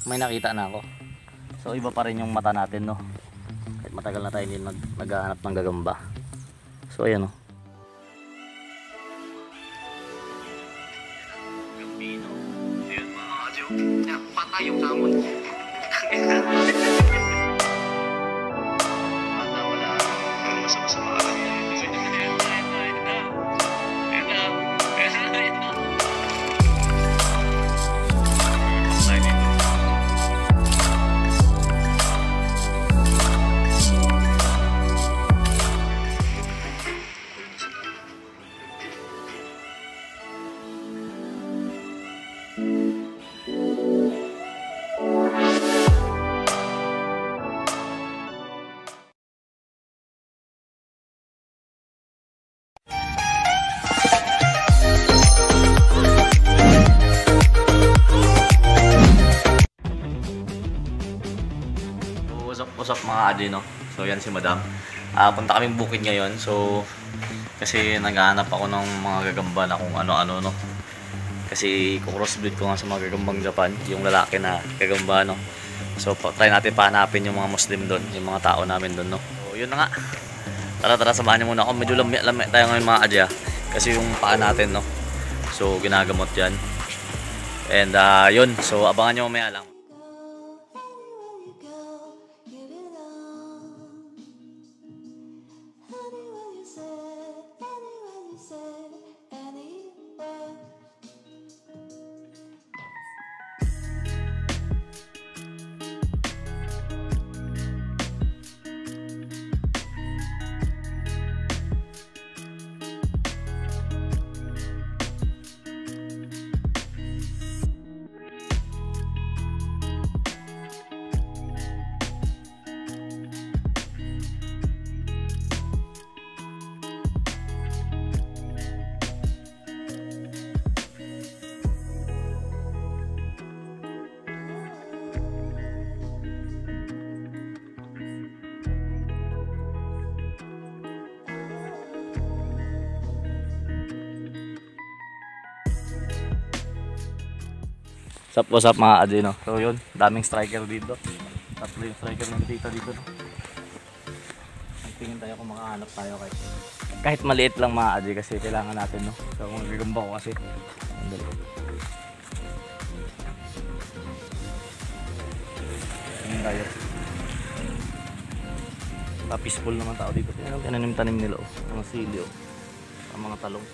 may nakita na ako. So iba pa rin yung mata natin, no? Kahit matagal na tayo hindi naghahanap ng gagamba. So ayan, no? Gambino. Ayan mga kadyo. Patay yung hamon. Usap mga adi, no? So yan si madam. Punta kaming bukid ngayon. So kasi naghahanap ako ng mga gagamba na kung ano-ano, no? Kasi crossbreed ko nga sa mga gagambang Japan, yung lalaki na gagamba, no? So try natin pahanapin yung mga Muslim doon, yung mga tao namin doon, no? So yun na nga. Tara samahan niyo muna ako. Medyo lami tayo ngayon mga adi, kasi yung paa natin, no? So ginagamot yan. And yun, so abangan nyo mamaya lang. What's up mga adi, no? So yun, daming striker dito. Tatlo yung striker ng tita dito, no? Tingin tayo kung makahanap tayo kahit maliit lang mga adi, kasi kailangan natin, no? So kung gagamba ko kasi tingin tayo. Peaceful naman tao dito. Tinanim-tanim nila, oh. Mga sili, oh. Ang mga talong.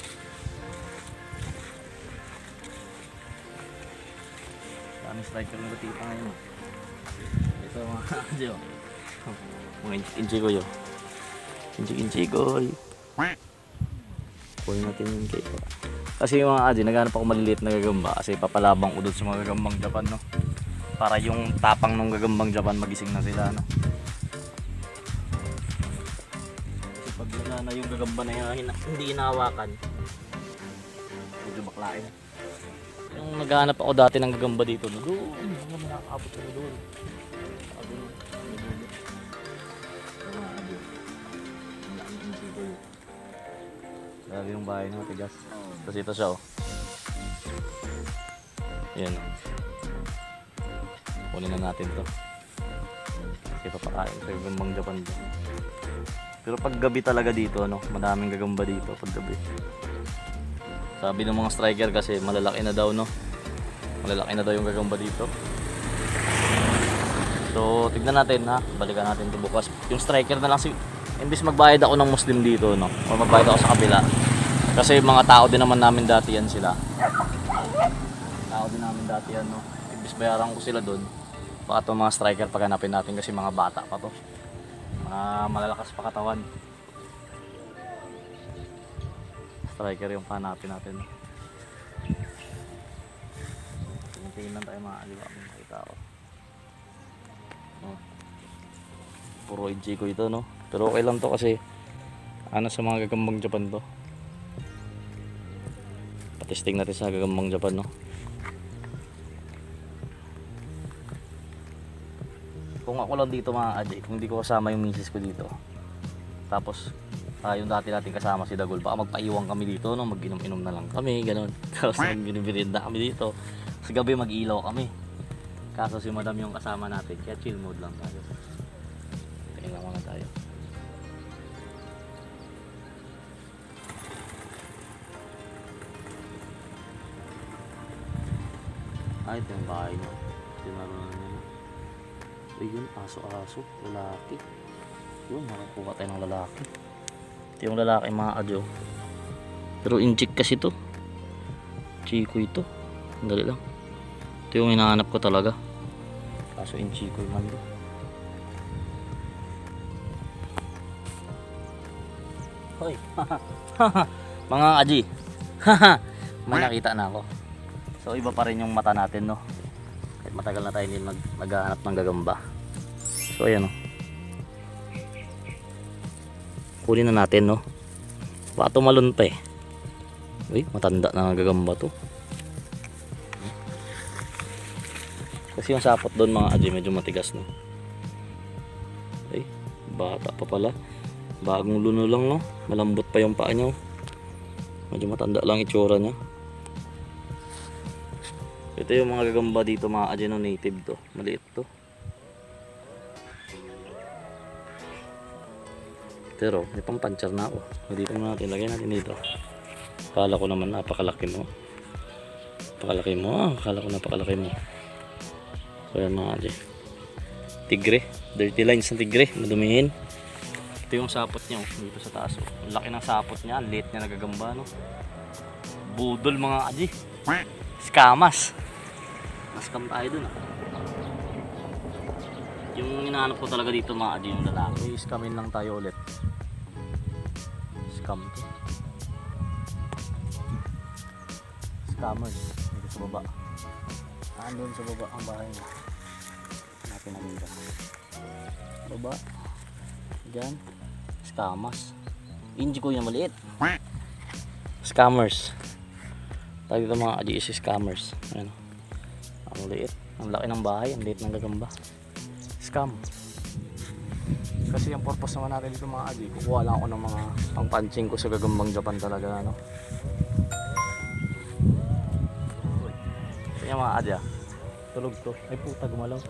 Daming striker ng tita ngayon. Ito mga kadyo. Mga inchikoy. Inchikoy. Kunin natin yung cake. Kasi yung mga kadyo, naghanap ako maliliit na gagamba. Kasi papalabang udot sa mga gagambang Japan, no? Para yung tapang ng gagambang Japan magising na sila, no? Kasi pag wala na yung gagamba na yun, hindi inahawakan, medyo baklain. Yung naghahanap ako dati ng gagamba dito, no? Doon, hindi nakakabot ko doon. Grabe yung bahay ng matigas. Tapos ito siya, oh. Ayan, oh. Kunin na natin to. Kasi papakain sa gagambang Japan to. Pero pag gabi talaga dito, no? Madaming gagamba dito pag gabi. Sabi ng mga striker kasi malalaki na daw, no? Malalaki na daw yung gagamba dito. So tignan natin, ha. Balikan natin ito bukas. Yung striker na lang, imbis magbayad ako ng Muslim dito, no? O magbayad ako sa kabila. Kasi mga tao din naman namin dati yan sila. Tao din namin dati yan, no? Imbis bayaran ko sila doon, baka itong mga striker paghanapin natin kasi mga bata pa to. Mga malalakas pa katawan. Striker yung hanapin natin. Tingin lang tayo mga aliwa kung makita ako. Puro Ichiko ito, no? Pero okay lang to kasi ano sa mga gagambang Japan to. Patesting natin sa gagambang Japan, no? Kung ako lang dito mga adi, kung hindi ko kasama yung misis ko dito, tapos yung dati natin kasama si Dagol, baka magpaiwang kami dito, no? Mag-inom-inom na lang kami, ganun. Tapos mag-binibirenda kami dito. Sa gabi mag-ilaw kami. Kaso si madam yung kasama natin, kaya chill mode lang tayo. Tingin lang muna tayo. Ay, ito yung bahay niya. Tinaroon niya na. Ayun, aso-aso, lalaki. Yun, makakuha tayo ng lalaki. Ito yung lalaki mga adyo. Pero inchik kasi to. Chico ito. Dali lang. Ito yung hinahanap ko talaga. Kaso inchiko man to. Hoy. Mga aji. May nakita na ako. So iba pa rin yung mata natin, no. Kahit matagal na tayo hindi naghahanap ng gagamba. So ayan, no. Kunin na natin, no. Baka tumalon pa eh. Uy, matanda na ng gagamba to. Kasi yung sapot doon mga aji medyo matigas, no. Ay, bata pa pala. Bagong luno lang, no. Malambot pa yung paa niya. Medyo matanda lang itsura niya. Ito yung mga gagamba dito mga aji, no, native to. Maliit to. Pero may pang-puncher na ako. Dito na natin, lagyan natin dito. Akala ko naman napakalaki mo. Napakalaki mo. Akala ko napakalaki mo. So yan mga aji. Tigre. Dirty lines ng tigre. Madumihin. Ito yung sapot niya, dito sa taas. Ang laki ng sapot niya. Ang liit niya nagagamba, no. Budol mga aji. Scamas. Scam tayo dun, ah. Yung hinahanap ko talaga dito mga aji, yung lalaki. Scamin lang tayo ulit. Scam to. Scammers. Dito sa baba. Andun sa baba ang bahay niya. Hanapin namin dyan. Baba. Diyan. Scammers. Inji ko yung maliit. Scammers. Tayo dito mga aji is scammers. Ayan. Ang liit. Ang laki ng bahay. Ang liit ng gagamba. Scam. Kasi yung purpose naman natin dito mga aji, kukuha lang ako ng mga pang-punching ko sa gagambang Japan talaga, ano. Ito yung mga aji, ah. Tulog to. Ay puta, gumalaw.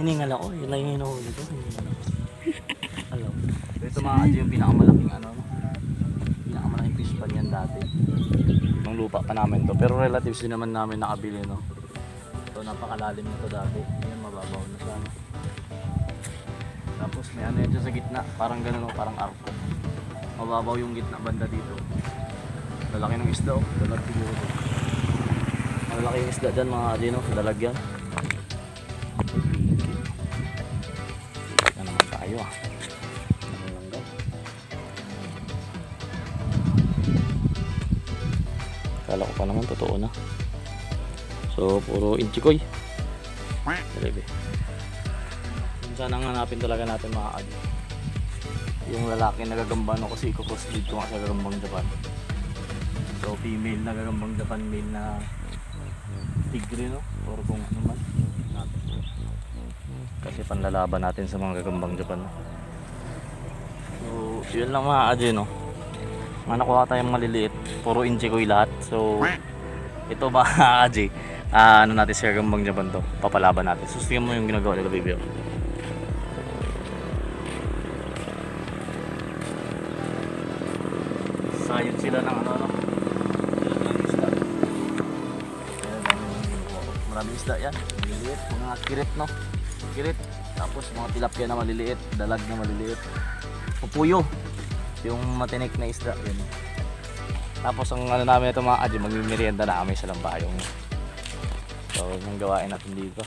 Hiningal ako, yun lang yung hinuhuli ko. Hiningal ako. Alam. Ito mga aji yung pinakamalaking ano, pinakamalaking fish pan yan dati. Nung lupa pa namin to. Pero relatives din naman namin nakabili, no. Ito napakalalim na to dati. Yan mababaw na siya, no? Tapos may ano yan dyan sa gitna. Parang ganun, no? Parang arco. Mababaw yung gitna banda dito. Lalaki ng isda, oh. Dalag siguro. Malaki yung isda dyan mga aji, no. Dalag yan. Ito naman tayo, ah. Kala ko pa naman totoo na. So puro inchikoy. Dalabi. Sana ang hanapin talaga natin mga aji. Yung lalaki na gagamba, no, kasi ikukos dito nga sa gagambang Japan. So female na gagambang Japan, male na tigre, no, or kung ano man natin. Kasi panlalaban natin sa mga gagambang Japan, no? So yun lang mga aji, no. Nakuha tayong maliliit, puro inchikoy lahat. So ito mga aji, ano natin sa gagambang Japan to, papalaban natin. So tingnan mo yung ginagawa nila, baby. Sayod sila ng ano, no? Maraming isda yan, maliliit, mga kirit, no? Kirit, tapos mga tilapia na maliliit, dalag na maliliit, pupuyo, yung matinik na isda, yun. Tapos ang ano namin ito mga aji, magmimerienda na kami sa lambayong. So yung gawain natin dito.